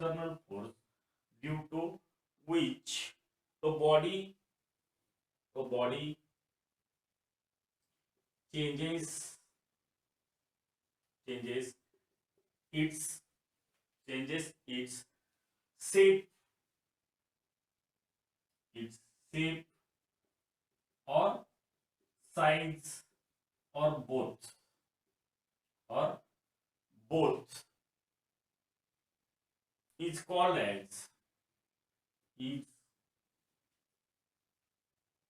external force due to which the body changes changes its shape its shape or size or or both is called is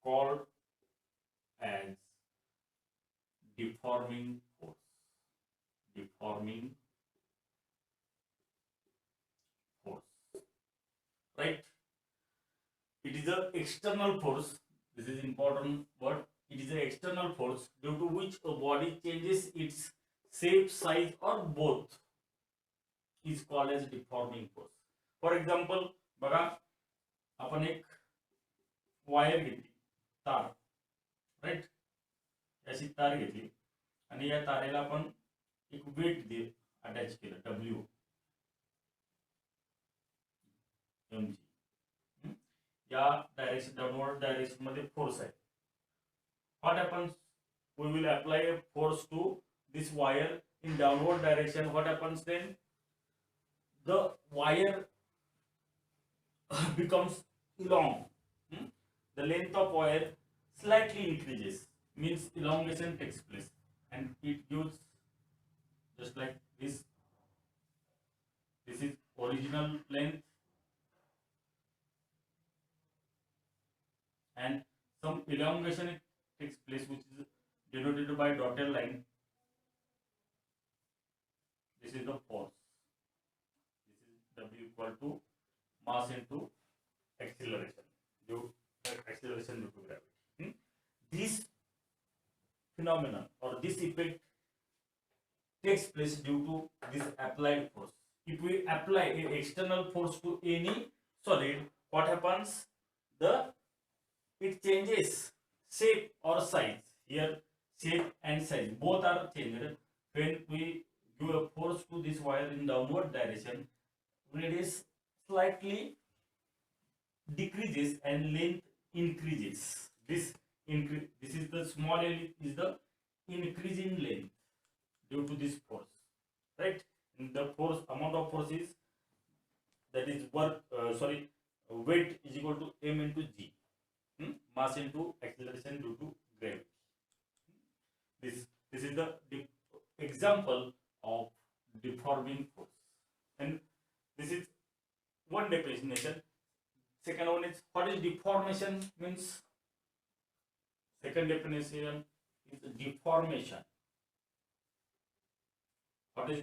called as deforming force. Deforming force, right? It is an external force. This is important word. It is an external force due to which a body changes its shape, size, or both is called as deforming force. For example, बघा आपण एक wire घेतली, तार, right, अशी तार घेतली आणि या तारेला आपण एक वेट दे अटॅच केलं डब्ल्यू एम जी. या डायरेक्शन डाउनवर्ड डायरेक्शन मध्ये फोर्स आहे. What happens, we will apply a force to this wire in downward direction. What happens then? The wire becomes long. The length of wire slightly increases, means elongation takes place, and it gives just like this. This is original length, and some elongation takes place, which is denoted by dotted line. This is the force. This is W equal to mass into acceleration due acceleration due to gravity. This phenomenon or this effect takes place due to this applied force. If we apply an external force to any solid, what happens? It changes shape or size. Here shape and size both are changed when we give a force to this wire in downward direction. It is slightly decreases and length increases. This is the small l is the increase in length due to this force, right? And the force, amount of force is, that is weight is equal to m into g, mass into acceleration due to gravity. This is the example of deforming force, and this is one definition. Second one is, what is deformation means? Second definition is deformation. What is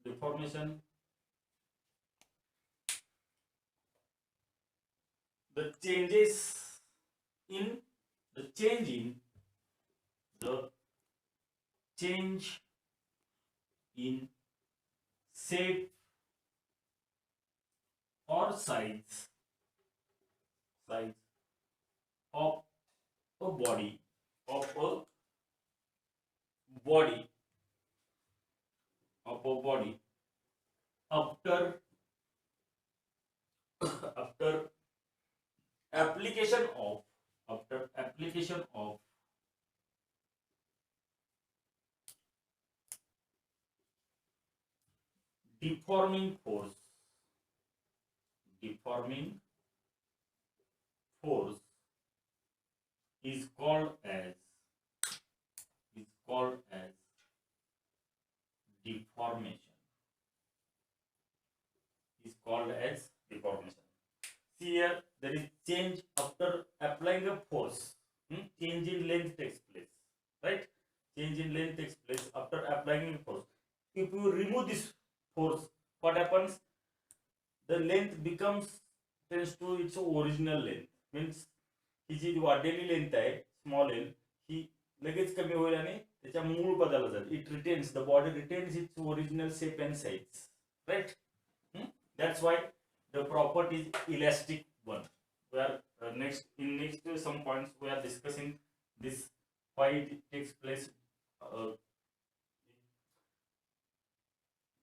deformation? The changes in the change in shape or size of a body after application of deforming force is called as deformation. See here, there is change after applying a force. Change in length takes place, right? Change in length takes place after applying a force. If you remove this force, what happens? The length tends to its original length. Means ही जी वाढलेली length आहे small L, ही लगेच कमी होईल आणि त्याच्या मूळ पदाला जाईल. It retains, the body retains it's original shape and size, right? That's why the property is elastic one. Where next some points we are discussing this, why it takes place.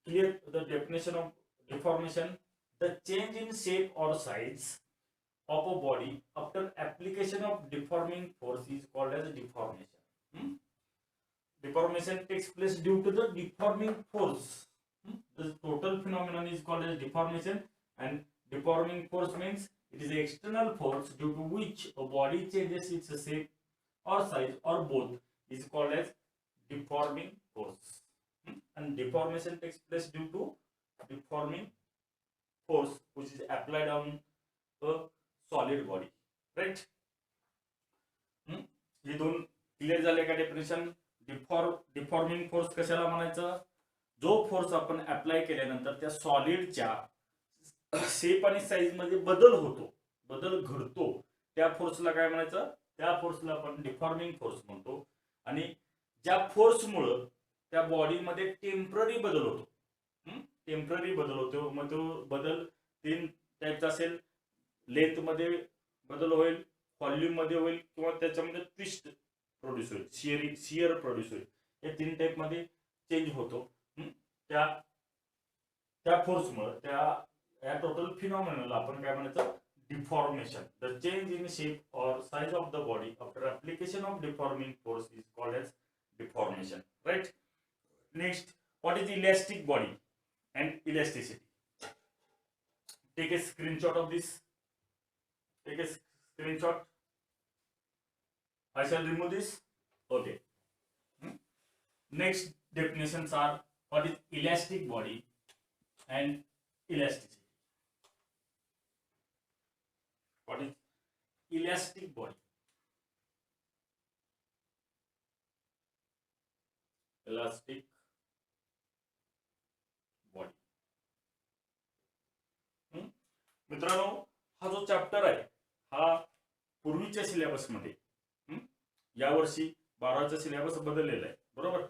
Clear the definition of deformation. the change in shape or size of a body after application of deforming force is called as deformation. Deformation takes place due to the deforming force. The total phenomenon is called as deformation, and deforming force means it is an external force due to which a body changes its shape or size or both is called as deforming force. And deformation takes place due to deforming force which is applied on a solid body, right? हे दोन clear झाले का definition? Deforming force कशाला म्हणायचं? जो force आपण apply केल्यानंतर त्या सॉलिडच्या shape आणि साईज मध्ये बदल होतो, बदल घडतो, त्या फोर्सला काय म्हणायचं? त्या फोर्सला आपण डिफॉर्मिंग फोर्स म्हणतो. आणि ज्या फोर्समुळे त्या बॉडीमध्ये टेम्पररी बदल होतो, टेम्पररी बदल होतो, मग तो बदल तीन टाईपचा असेल. लेंथ मध्ये बदल होईल, व्हॉल्यूम मध्ये होईल, किंवा त्याच्यामध्ये ट्विस्ट प्रोड्यूस होईल, शियर प्रोड्यूस होईल. या तीन टाईप मध्ये चेंज होतो. त्या फोर्समुळे या टोटल फिनॉमिनला आपण काय म्हणायचं? Deformation. The change in shape और size of the body after application of deforming force is called as deformation, right? Next, what is elastic body and elasticity? Take a screenshot of this. Take a screenshot. I shall remove this. Okay. Next definitions are, what is elastic body and elasticity? What is elastic body? Elastic body. मित्रांनो, हा जो chapter आहे हा पूर्वीच्या syllabus मध्ये, यावर्षी 12चा syllabus बदललेला आहे, बरोबर?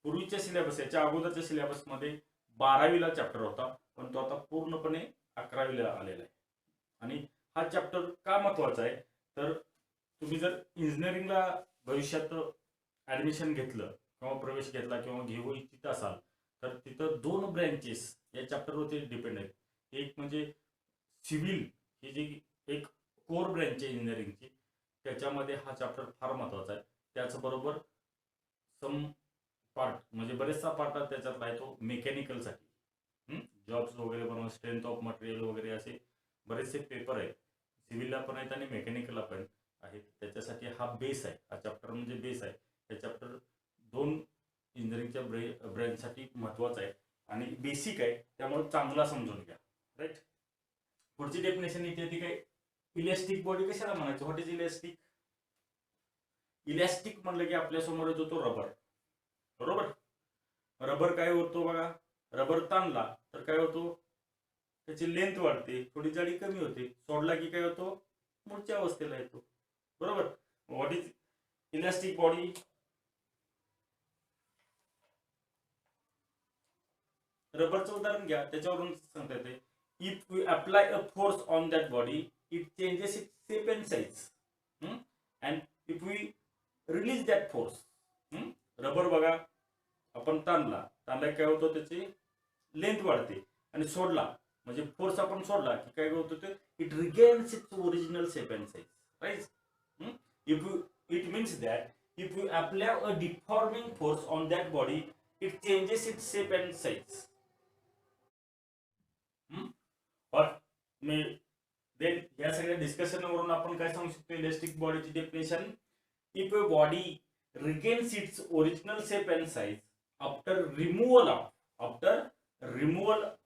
पूर्वीच्या सिलेबस, याच्या अगोदरच्या सिलेबस मध्ये 12वीला चॅप्टर होता, पण तो आता पूर्णपणे 11वीला आलेला आहे. आणि हा चॅप्टर का महत्वाचा आहे? तर तुम्ही जर इंजिनिअरिंगला भविष्यात ऍडमिशन घेतलं किंवा प्रवेश घेतला किंवा घेऊ इच्छित असाल, तर तिथं दोन ब्रँचेस या चॅप्टरवरती डिपेंड आहेत. एक म्हणजे सिव्हिल, ही जी एक कोर ब्रँच आहे इंजिनिअरिंगची, त्याच्यामध्ये हा चॅप्टर फार महत्वाचा आहे. त्याचबरोबर सम पार्ट, म्हणजे बरेचसा पार्ट त्याच्यातला आहे तो मेकॅनिकलसाठी, जॉब्स वगैरे बनवून, स्ट्रेंथ ऑफ मटेरियल वगैरे असे बरेचसे पेपर आहेत, सिव्हिलला पण आहेत आणि मेकॅनिकलला पण आहेत. त्याच्यासाठी हा बेस आहे, हा चॅप्टर म्हणजे बेस आहे. हे चॅप्टर दोन इंजिनिअरिंगच्या ब्रँचसाठी महत्वाचं आहे आणि बेसिक आहे, त्यामुळे चांगला समजून घ्या, राईट? पुढची डेफिनेशन येते ती काय? इलास्टिक बॉडी कशाला म्हणायचं? What is elastic? इलास्टिक म्हणलं की आपल्या समोर येतो तो रबर, बरोबर? रबर काय होतो बघा, रबर ताणला तर काय होतो? त्याची लेंथ वाढते, थोडी जाडी कमी होते, सोडला की काय होतो? मूळच्या अवस्थेला येतो, बरोबर? What is elastic body? रबरचं उदाहरण घ्या, त्याच्यावरून सांगता येते. If we apply a force on that body, it changes it shape and size. And if we release that force, rubber बघा, आपण ताणला काय होतं? त्याची लेंथ वाढते, आणि सोडला म्हणजे फोर्स आपण सोडला की काय होतं? ते it regains its original shape and size, right? It means that if we apply a deforming force on that body, it changes its shape and size. Then या सगळ्या डिस्कशन वरून आपण काय सांगू शकतो? इलास्टिक बॉडीची definition: if a body regains its original shape and size after removal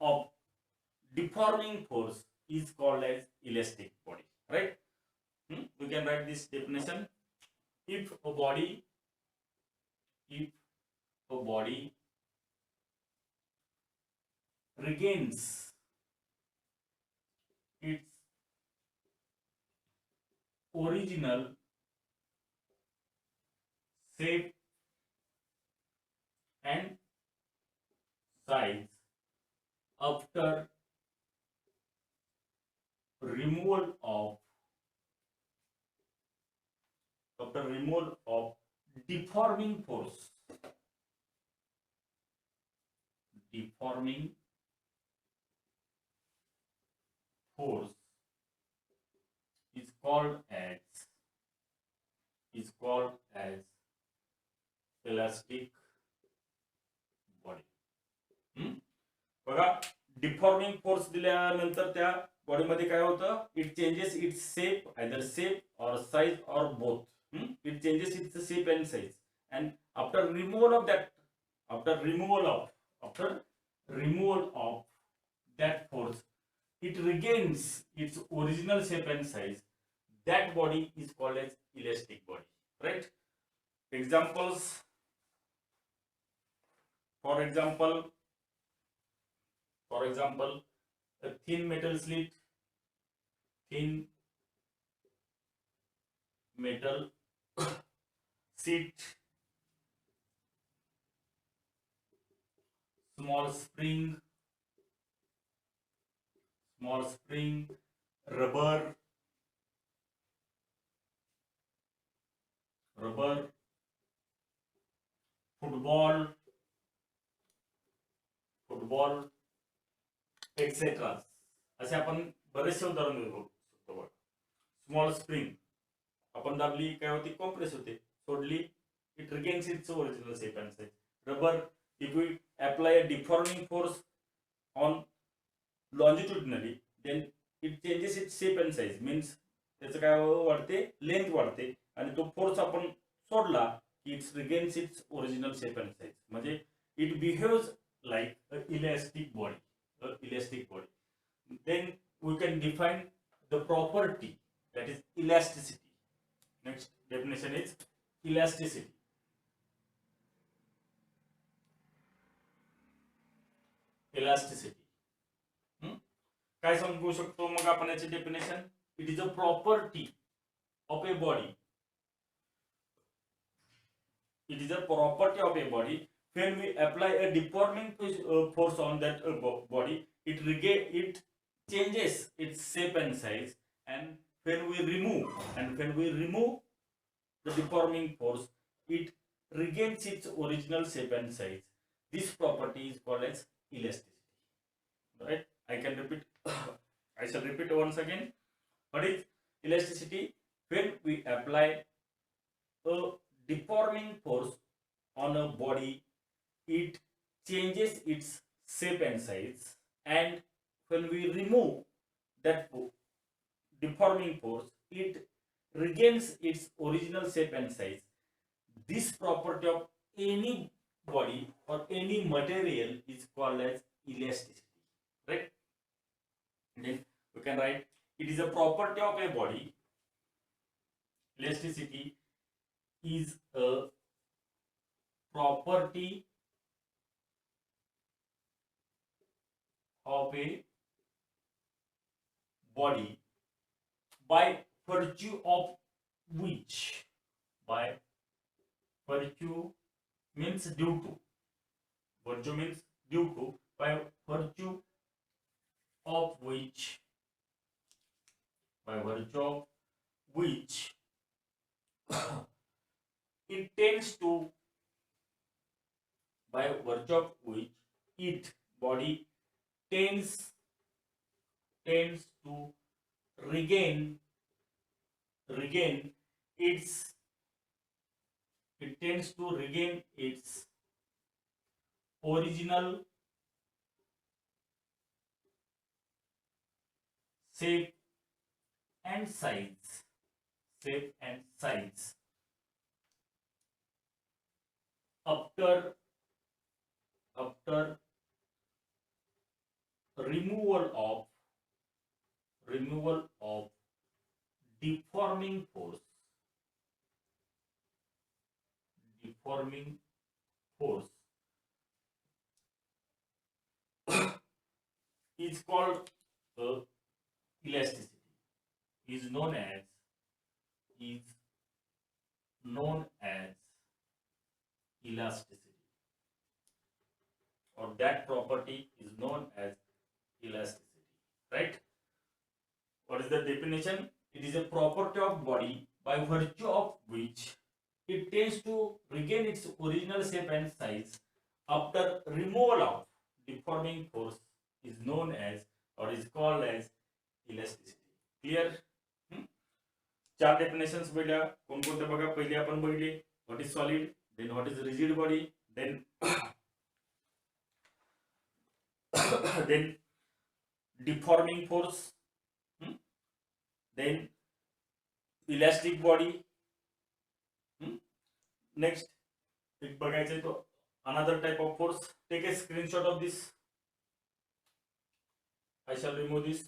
of deforming force is called as elastic body, right? We can write this definition: if a body regains its original shape and size after removal of deforming force, force is called as elastic body. बघा, deforming force दिल्यानंतर त्या बॉडीमध्ये काय होतं, it changes its shape, either shape और size और both. It changes its shape and size, and after removal of that force, it regains its original shape and size. That body is called as elastic body, right? Examples. For example, a thin metal sheet, small spring, rubber, football, etc. असे आपण बरेचसे उदाहरण देऊ शकतो. Small spring आपण दाबली काय होती, compress होते, सोडली it regains its original shape and size. Rubber, if we apply a deforming force on longitudinally, then it changes its shape and size, means त्याचं काय वाढते, लेंथ वाढते, आणि तो फोर्स आपण सोडला की it's regains its original shape and size. म्हणजे it behaves like an elastic body. Then we can define the property, that is elasticity. Next definition is elasticity. काय समजू शकतो मग आपण याचे definition. It is a property of a body. When we apply a deforming force on that body, it changes its shape and size, and when we remove the deforming force, it regains its original shape and size. This property is called as elasticity, right? I shall repeat once again. What is elasticity? When we apply a deforming force on a body, it changes its shape and size, and when we remove that deforming force, it regains its original shape and size. This property of any body or any material is called as elasticity, right? Then we can write, it is a property of a body. Elasticity is a property of a body by virtue of which, by virtue means due to, virtue means due to, by virtue of which, it tends to, by virtue of which body tends to regain its original shape and size after removal of deforming force is called elasticity, is known as elasticity, or that property is known as elasticity, right? What is the definition? It is a property of body by virtue of which it tends to regain its original shape and size after removal of deforming force, is known as, or is called as, elasticity. Clear? चार definitions बघल्या. कोणकोणते बघा. पहिले आपण बघितले what is solid, then what is rigid body, then then deforming force, then elastic body. Next एक बघायचं तो another type of force. Take a screenshot of this. I shall remove this.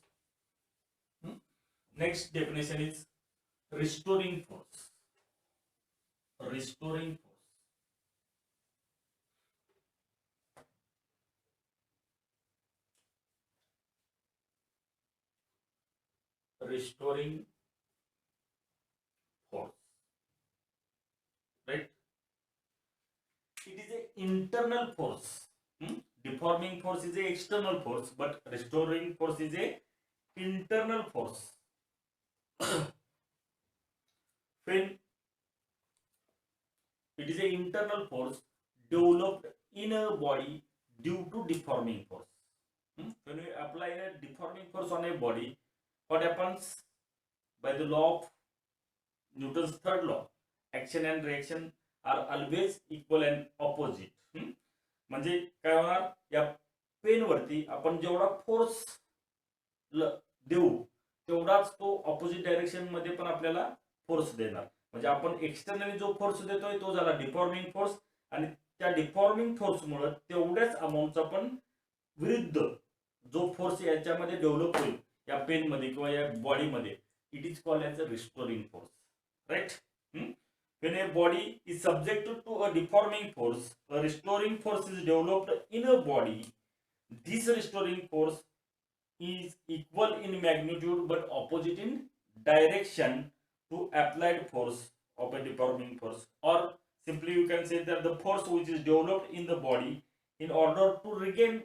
Next definition is restoring force. Restoring force. Restoring force, right? It is a internal force. Deforming force is a external force, but restoring force is a internal force. When it is a internal force developed in a body due to deforming force. When we apply a deforming force on a body, what happens? By the law of Newton's third law, action and reaction are always equal and opposite. म्हणजे काय होणार, या pen वरती आपण जेवढा force देऊ तेवढाच तो ऑपोजिट डायरेक्शन मध्ये पण आपल्याला फोर्स देणार. म्हणजे आपण एक्सटर्नली जो फोर्स देतोय तो झाला डिफॉर्मिंग फोर्स, आणि त्या डिफॉर्मिंग फोर्स मुळे तेवढ्याच अमाऊंटचा पण विरुद्ध जो फोर्स याच्यामध्ये डेव्हलप होईल या पेन मध्ये किंवा या बॉडी मध्ये, it is called as a restoring force. Right? When a body is subjected to a deforming force, a restoring force is developed in a body. This restoring force is equal in magnitude but opposite in direction to applied force of a deforming force. Or simply you can say that the force which is developed in the body in order to regain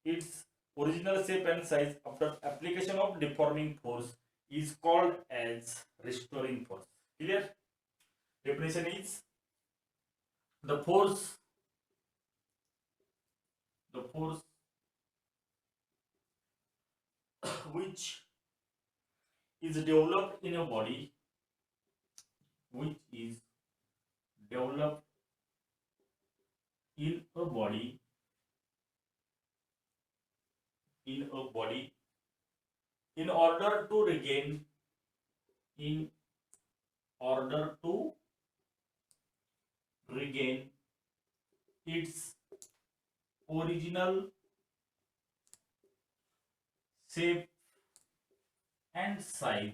its original shape and size after application of deforming force is called as restoring force. Clear? Definition is the force which is developed in a body, in order to regain its original shape and size,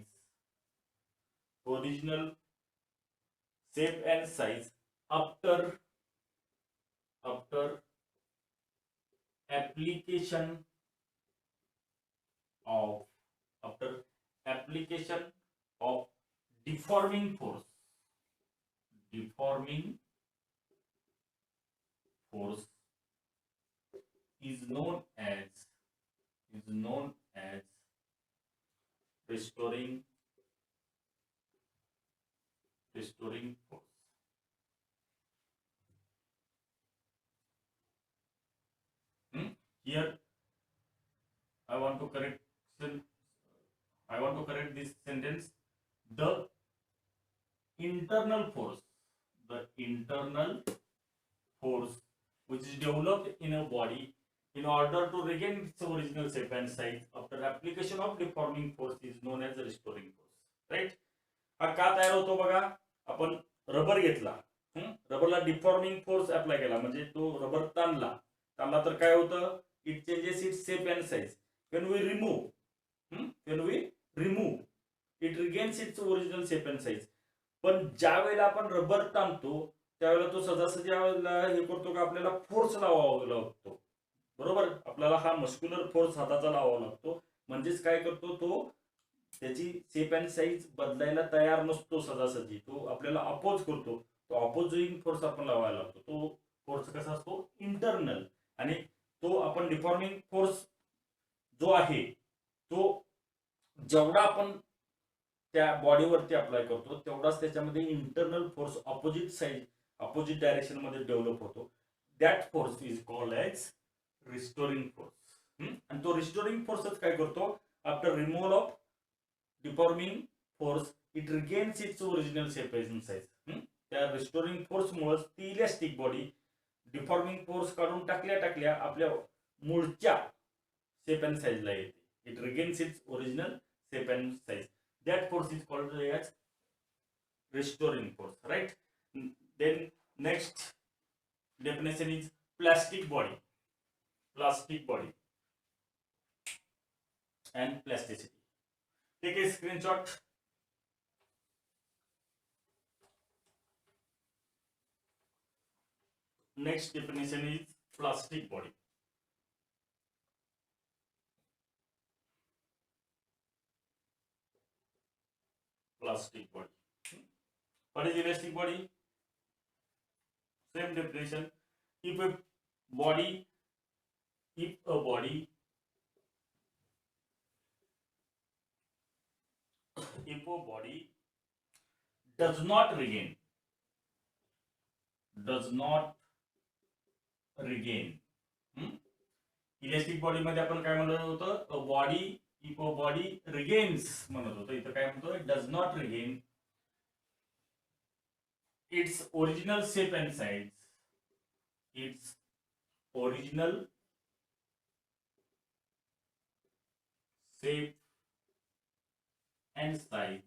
after application of deforming force is known as restoring force. Here I want to correct this sentence. The internal force which is developed in a body in order to regain its original shape and size after application of deforming force is known as restoring force. Right? हा का तयार होतो बघा. आपण rubber घेतला, रबरला deforming force apply केला म्हणजे तो रबर ताणला तर काय होतं, it changes its shape and size. when we remove it regains its original shape and size. पण ज्या वेळेला आपण रबर ताणतो त्यावेळेला तो सहजासहजी हे करतो का आपल्याला फोर्स लावावा लागतो. बरोबर? आपल्याला हा मस्क्युलर फोर्स हाताचा लावावा लागतो. म्हणजेच काय करतो, तो त्याची शेप अँड साईज बदलायला तयार नसतो सहजासहजी, तो आपल्याला अपोज करतो. तो अपोजिंग फोर्स आपण लावायला लागतो. तो फोर्स कसा असतो, इंटरनल. आणि तो आपण डिफॉर्मिंग फोर्स जो आहे तो जेवढा आपण त्या बॉडीवरती अप्लाय करतो तेवढाच त्याच्यामध्ये इंटरनल फोर्स ऑपोजिट डायरेक्शन मध्ये डेव्हलप होतो. That force is called as restoring force. आणि तो रिस्टोरिंग फोर्सच काय करतो, after removal of deforming force it regains its original shape and size. त्या रिस्टोरिंग फोर्स मुळे ती इलॅस्टिक बॉडी डिफॉर्मिंग फोर्स काढून टाकल्या आपल्या मूळच्या शेप अँड साइजला येते. It regains its original shape and size. That force is called as restoring force, right? Then next definition is plastic body and plasticity. Take a screenshot. Next definition is plastic body. Plastic body. What is elastic body? Same definition. If a body does not regain elastic body मध्ये आपण काय म्हणत होतो, body if a body regains म्हणत होतो. इथं काय म्हणतो, does not regain its original shape and size. Its original shape and size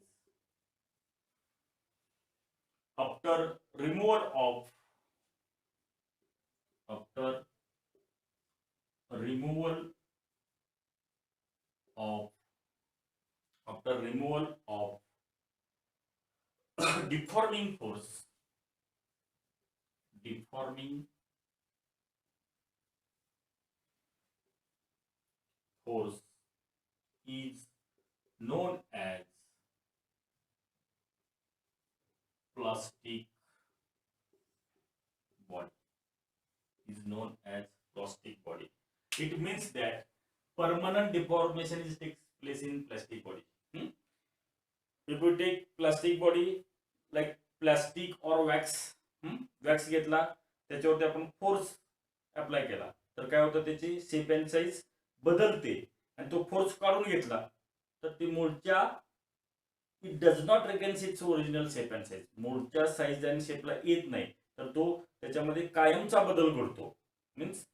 after removal of deforming force is known as plastic body. It means that permanent deformation takes place in plastic body. If you take plastic body like plastic or wax, wax घेतला त्याच्यावरती आपण force apply केला तर काय होतं, त्याची shape and size बदलते. आणि तो फोर्स काढून घेतला तर ती मूळच्या it does not regains its original shape and size. मूळच्या साइज आणि शेपला येत नाही तर तो त्याच्यामध्ये कायमचा बदल घडतो. मीन्स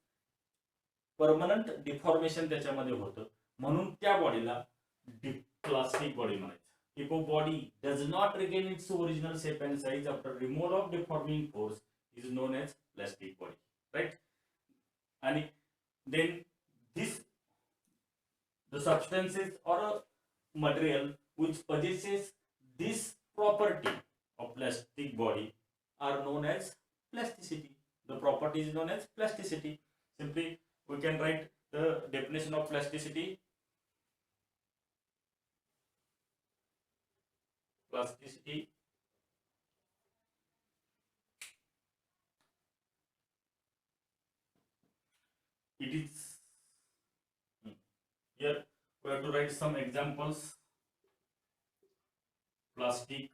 परमनंट डिफॉर्मेशन त्याच्यामध्ये होतं. म्हणून त्या बॉडीला प्लास्टिक बॉडी म्हणायचं. If a body does not regain its original shape and size after removal of deforming force is known as plastic body, right? And then the substances or a material which possesses this property of plastic body are known as plasticity. The property is known as plasticity. Simply we can write the definition of plasticity. Plasticity it is here we have to write some examples. Plastic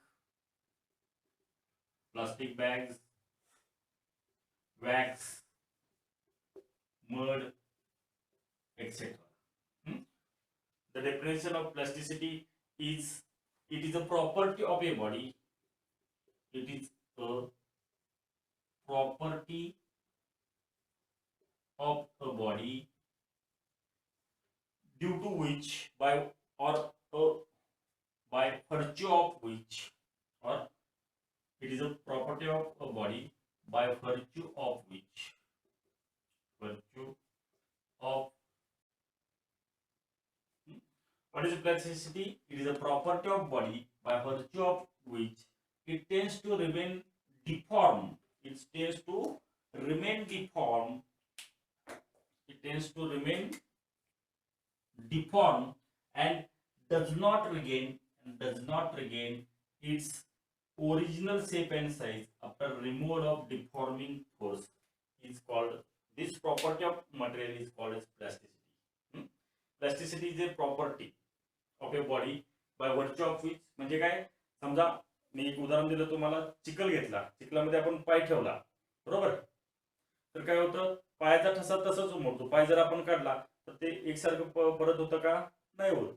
bags, wax, mud, etc. The definition of plasticity is it is a property of a body. It is a property of a body due to which by virtue of which, or it is a property of a body by virtue of which what is plasticity? It is a property of body by virtue of which it tends to remain deformed. It tends to remain deformed and does not regain its original shape and size after removal of deforming force. Is called, this property of material is called as plasticity. Plasticity is a property of a body by virtue of which, म्हणजे काय, समजा मी एक उदाहरण दिलं तुम्हाला, चिखल घेतला, चिखलामध्ये आपण पाय ठेवला, बरोबर, तर काय होतं, पायाचा ठसा तसंच उमटतो. पाय जर आपण काढला तर ते एकसारखं परत होतं का, नाही होत.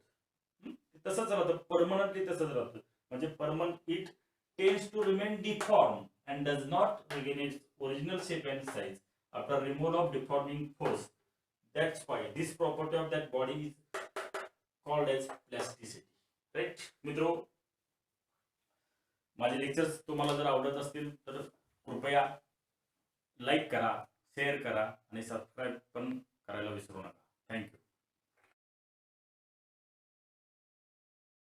तसंच राहतं, परमनंटली तसंच राहतं. म्हणजे permanent it tends to remain deform and does not regain its original shape and size after removal of deforming force. That's why this property of that body is called as plasticity. Right? मित्रो, माझे lectures तुम्हाला जर आवडत असतील तर कृपया like करा, share करा आणि सबस्क्राईब पण करायला विसरू नका. थँक्यू.